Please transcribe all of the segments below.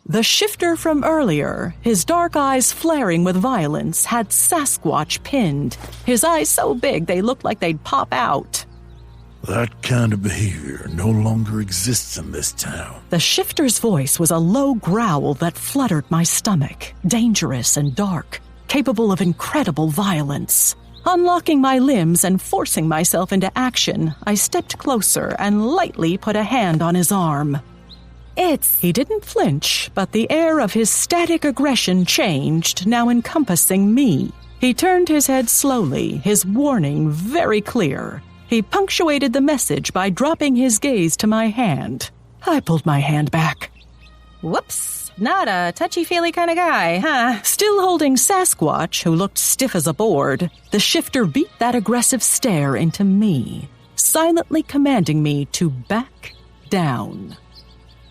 The shifter from earlier, his dark eyes flaring with violence, had Sasquatch pinned, his eyes so big they looked like they'd pop out. That kind of behavior no longer exists in this town. The shifter's voice was a low growl that fluttered my stomach, dangerous and dark, capable of incredible violence. Unlocking my limbs and forcing myself into action, I stepped closer and lightly put a hand on his arm. He didn't flinch, but the air of his static aggression changed, now encompassing me. He turned his head slowly, his warning very clear. He punctuated the message by dropping his gaze to my hand. I pulled my hand back. Whoops, not a touchy-feely kind of guy, huh? Still holding Sasquatch, who looked stiff as a board, the shifter beat that aggressive stare into me, silently commanding me to back down.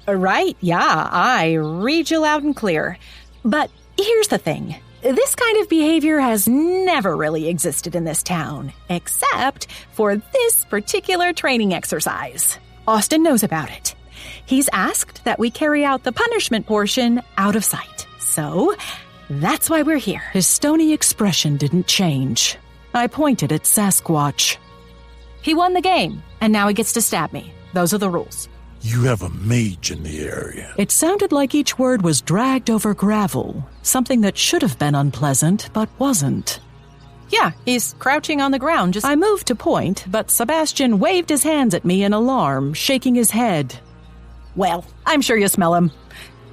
Right, yeah, I read you loud and clear. But here's the thing. This kind of behavior has never really existed in this town, except for this particular training exercise. Austin knows about it. He's asked that we carry out the punishment portion out of sight. So, that's why we're here. His stony expression didn't change. I pointed at Sasquatch. He won the game, and now he gets to stab me. Those are the rules. You have a mage in the area. It sounded like each word was dragged over gravel, something that should have been unpleasant, but wasn't. Yeah, he's crouching on the ground. I moved to point, but Sebastian waved his hands at me in alarm, shaking his head. Well, I'm sure you smell him.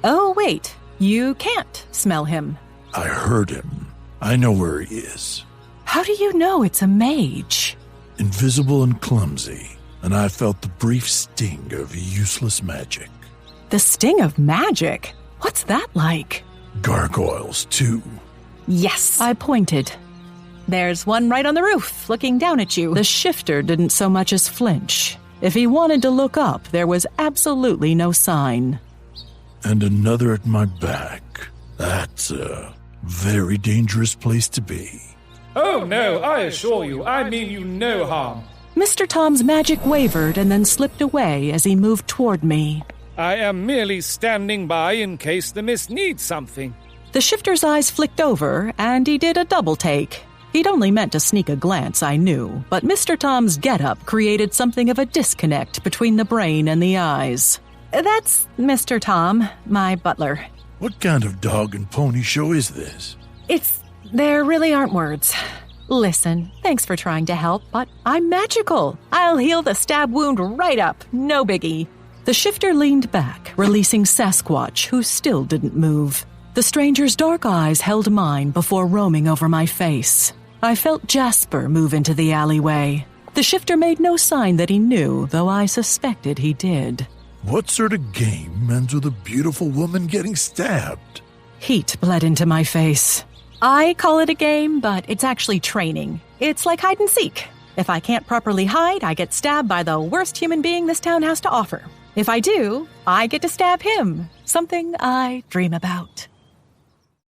Oh, wait, you can't smell him. I heard him. I know where he is. How do you know it's a mage? Invisible and clumsy. And I felt the brief sting of useless magic. The sting of magic? What's that like? Gargoyles, too. Yes. I pointed. There's one right on the roof, looking down at you. The shifter didn't so much as flinch. If he wanted to look up, there was absolutely no sign. And another at my back. That's a very dangerous place to be. Oh, no, I assure you, I mean you no harm. Mr. Tom's magic wavered and then slipped away as he moved toward me. I am merely standing by in case the miss needs something. The shifter's eyes flicked over, and he did a double take. He'd only meant to sneak a glance, I knew, but Mr. Tom's getup created something of a disconnect between the brain and the eyes. That's Mr. Tom, my butler. What kind of dog and pony show is this? There really aren't words. Listen, thanks for trying to help, but I'm magical. I'll heal the stab wound right up, no biggie. The shifter leaned back, releasing Sasquatch, who still didn't move. The stranger's dark eyes held mine before roaming over my face. I felt Jasper move into the alleyway. The shifter made no sign that he knew, though I suspected he did. What sort of game ends with a beautiful woman getting stabbed? Heat bled into my face. I call it a game, but it's actually training. It's like hide and seek. If I can't properly hide, I get stabbed by the worst human being this town has to offer. If I do, I get to stab him, something I dream about.